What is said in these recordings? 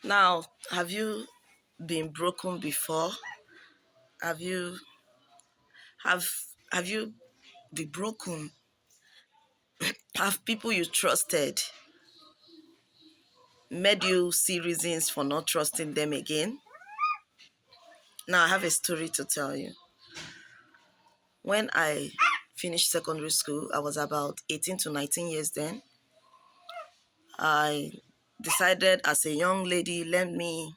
Now, have you been broken before? Have you have have you been broken? Have people you trusted made you see reasons for not trusting them again? Now, I have a story to tell you. When I finished secondary school, I was about 18 to 19 years then. I decided as a young lady, let me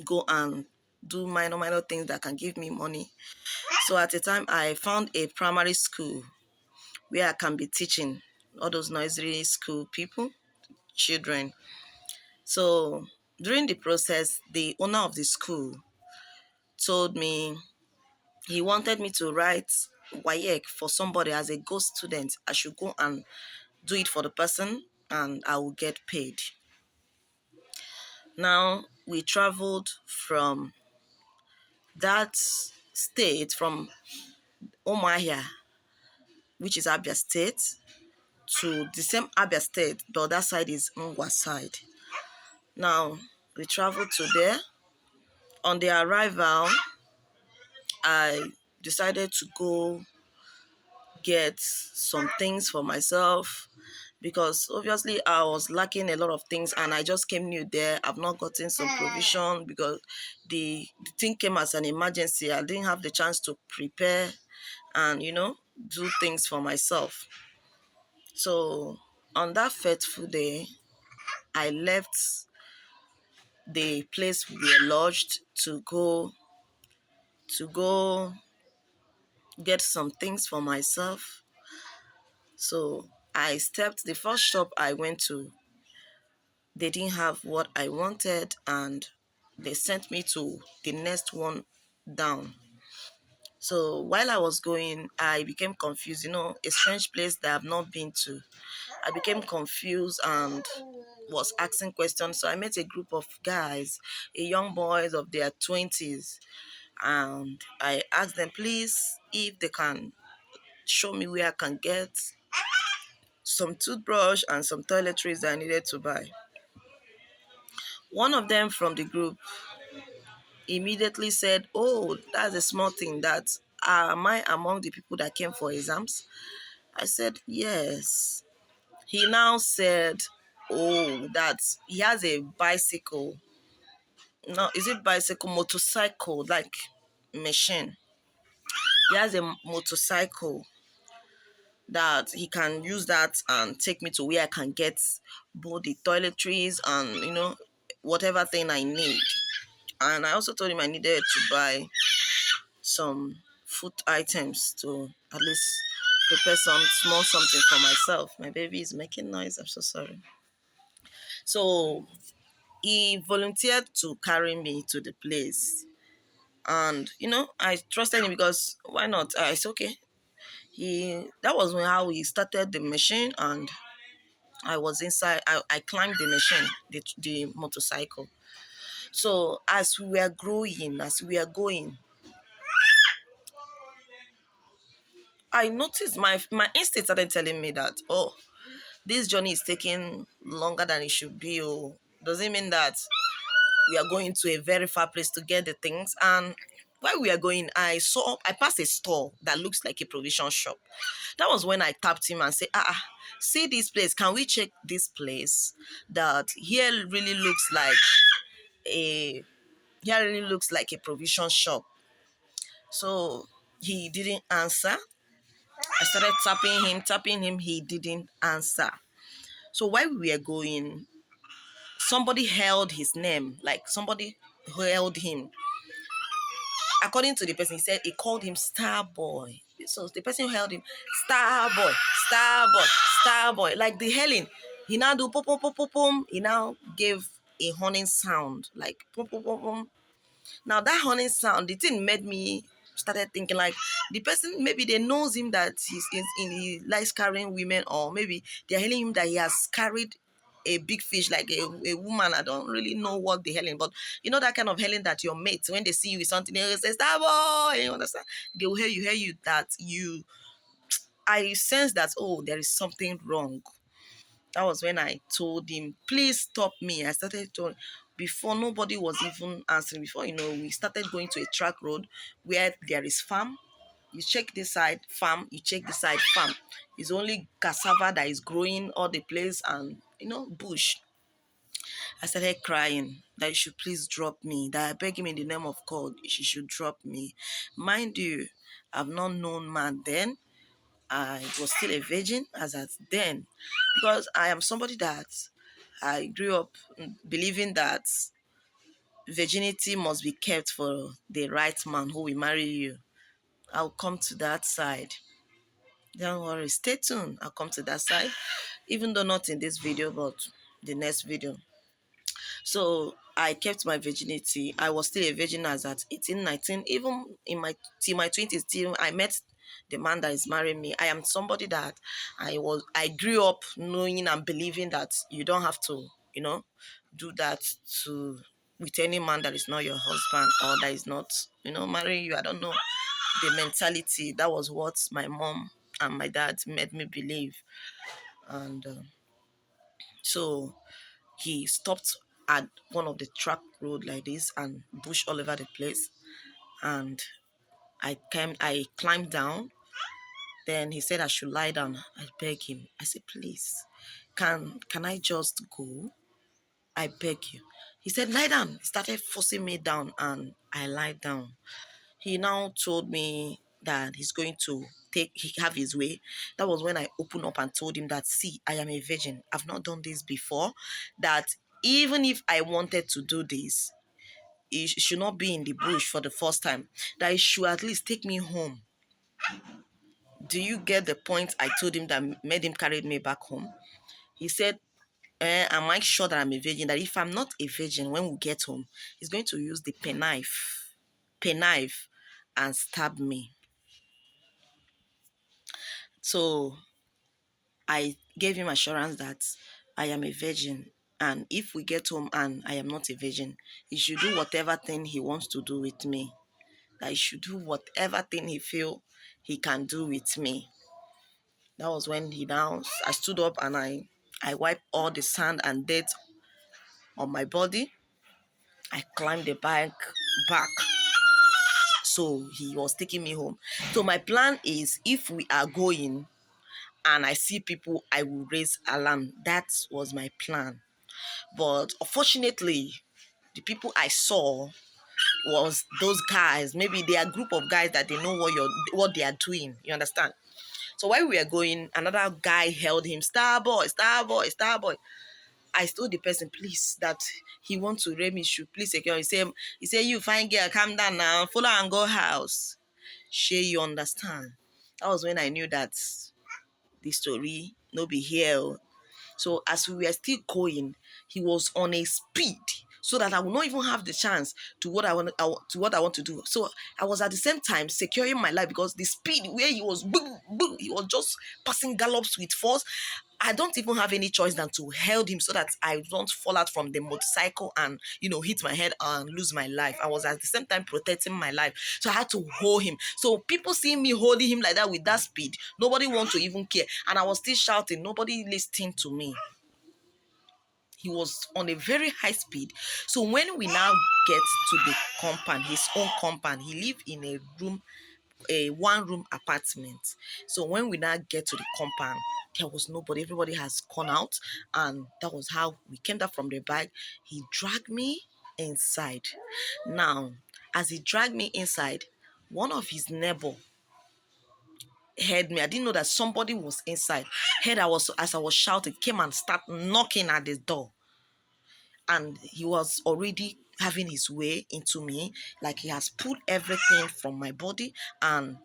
go and do minor things that can give me money. So at the time, I found a primary school where I can be teaching all those nursery school people, children. So during the process, the owner of the school told me he wanted me to write WAEC for somebody as a ghost student. I should go and do it for the person and I will get paid. Now, we traveled from that state, from Omahia, which is Abia State, to the same Abia State. The other side is Ngwa side. Now, we traveled to there. On the arrival, I decided to go get some things for myself because obviously I was lacking a lot of things and I just came new there. I've not gotten some provision because the thing came as an emergency. I didn't have the chance to prepare and, do things for myself. So on that fateful day, I left the place we were lodged to go get some things for myself. So I stepped the first shop I went to. They didn't have what I wanted, and they sent me to the next one down. So while I was going, I became confused. A strange place that I've not been to. I became confused and was asking questions. So I met a group of guys, a young boys of their 20s, and I asked them, please, if they can show me where I can get some toothbrush and some toiletries that I needed to buy. One of them from the group immediately said, oh, that's a small thing. That am I among the people that came for exams? I said, yes. He now said, oh, that he has a bicycle. No, is it bicycle, motorcycle, like machine? He has a motorcycle that he can use that and take me to where I can get both the toiletries and, whatever thing I need. And I also told him I needed to buy some food items to at least prepare some small something for myself. My baby is making noise. I'm so sorry. So he volunteered to carry me to the place. And, I trusted him because why not? I said, okay. That was how he started the machine, and I was inside. I climbed the machine, the motorcycle. So as we were growing, as we were going, I noticed my instinct started telling me that, oh, this journey is taking longer than it should be. Oh, does it mean that we are going to a very far place to get the things? And while we are going, I passed a store that looks like a provision shop. That was when I tapped him and said, see this place. Can we check this place? That a here really looks like a provision shop. So he didn't answer. I started tapping him. He didn't answer. So while we were going, somebody held his name, like somebody held him. According to the person, he said he called him Star Boy. So the person who held him, Star Boy, Star Boy, Star Boy, like the hailing. He now do pom pom pom pom pom. He now gave a horning sound, like pom pom pom pom. Now that horning sound, the thing made me started thinking like the person, maybe they knows him that he likes carrying women, or maybe they're telling him that he has carried a big fish, like a woman. I don't really know what the hailing, but that kind of hailing that your mates, when they see you with something, they will say, Star Boy, you understand? They will hear you that you, I sense that, oh, there is something wrong. That was when I told him, please stop me. I started to, before nobody was even answering. Before we started going to a track road where there is farm. You check this side, farm. You check this side, farm. It's only cassava that is growing all the place, and bush. I started crying that you should please drop me, that I beg him in the name of God, she should drop me. Mind you, I've not known man then. I was still a virgin as at then, because I am somebody that I grew up believing that virginity must be kept for the right man who will marry you. I'll come to that side. Don't worry, stay tuned. I'll come to that side, even though not in this video, but the next video. So I kept my virginity. I was still a virgin as at 18, 19. Even in my 20s, till I met the man that is marrying me. I am somebody that I grew up knowing and believing that you don't have to, do that to with any man that is not your husband or that is not, marrying you. I don't know the mentality. That was what my mom and my dad made me believe. And so he stopped at one of the track road like this and bush all over the place. And I climbed down. Then he said I should lie down. I beg him. I said, please, can I just go? I beg you. He said, lie down. He started forcing me down and I lied down. He now told me that he's going to have his way. That was when I opened up and told him that, see, I am a virgin. I've not done this before. That even if I wanted to do this, it should not be in the bush for the first time. That he should at least take me home. Do you get the point? I told him that made him carry me back home. He said, am I sure that I'm a virgin? That if I'm not a virgin, when we get home, he's going to use the penknife, and stab me. So I gave him assurance that I am a virgin. And if we get home and I am not a virgin, he should do whatever thing he wants to do with me. That he should do whatever thing he feel he can do with me. That was when I stood up and I wiped all the sand and dirt on my body. I climbed the bike back. So he was taking me home. So my plan is, if we are going and I see people, I will raise alarm. That was my plan. But unfortunately, the people I saw was those guys. Maybe they are a group of guys that they know what they are doing. You understand? So while we were going, another guy held him. Star boy, star boy, star boy. I told the person, please, that he wants to rape me. Should please secure. He said, you fine girl, calm down now. Follow and go house. Sure, you understand. That was when I knew that the story no be here. So as we were still going, he was on a speed so that I would not even have the chance to what I want to do. So I was at the same time securing my life, because the speed where he was, boom, boom, he was just passing gallops with force. I don't even have any choice than to hold him so that I don't fall out from the motorcycle and, hit my head and lose my life. I was at the same time protecting my life. So I had to hold him. So people seeing me holding him like that with that speed, nobody want to even care. And I was still shouting, nobody listening to me. He was on a very high speed. So when we now get to the compound, his own compound, he lived in a one-room apartment. So when we now get to the compound, there was nobody. Everybody has gone out. And that was how we came down from the bike. He dragged me inside. Now, as he dragged me inside, one of his neighbor heard me. I didn't know that somebody was inside. As I was shouting, came and started knocking at the door. And he was already having his way into me, like he has pulled everything from my body and,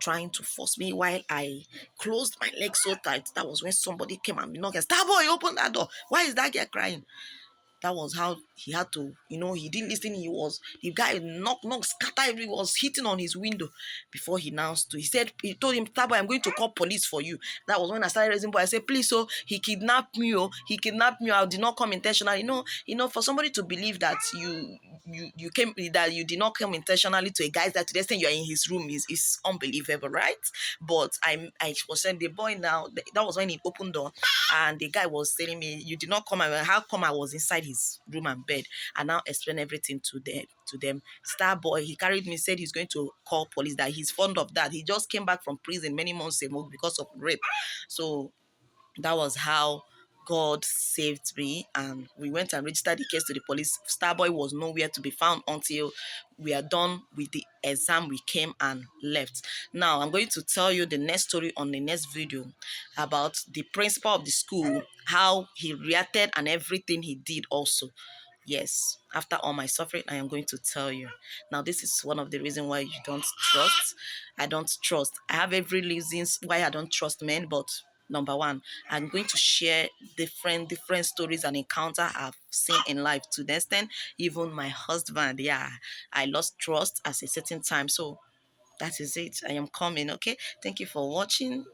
trying to force me while I closed my legs so tight. That was when somebody came and knocked. Star boy, open that door. Why is that girl crying? That was how he had to, he didn't listen. The guy knock, scatter, he was hitting on his window before he now stood. He told him, Starboy, I'm going to call police for you. That was when I started raising boy. I said, please, he kidnapped me. I did not come intentionally. For somebody to believe that you came, that you did not come intentionally to a guy's, that to the extent you're in his room is unbelievable, right? But I was saying the boy now, that was when he opened door, and the guy was telling me, you did not come, how come I was inside his room and bed? And now explain everything to them. Star boy, he carried me, said he's going to call police, that he's fond of that. He just came back from prison many months ago because of rape. So that was how God saved me, and we went and registered the case to the police. Starboy was nowhere to be found until we are done with the exam. We came and left. Now I'm going to tell you the next story on the next video about the principal of the school, how he reacted and everything he did also. Yes, after all my suffering, I am going to tell you. Now, this is one of the reasons why you don't trust. I don't trust. I have every reasons why I don't trust men, but number one, I'm going to share different stories and encounter I've seen in life. To the extent, even my husband, yeah, I lost trust at a certain time. So that is it. I am coming. Okay. Thank you for watching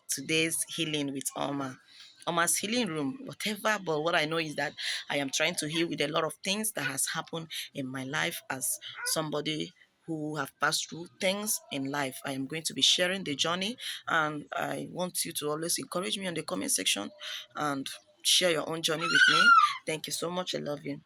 today's healing with Oma's healing room, whatever. But what I know is that I am trying to heal with a lot of things that has happened in my life as somebody who have passed through things in life. I am going to be sharing the journey, and I want you to always encourage me on the comment section and share your own journey with me. Thank you so much. I love you.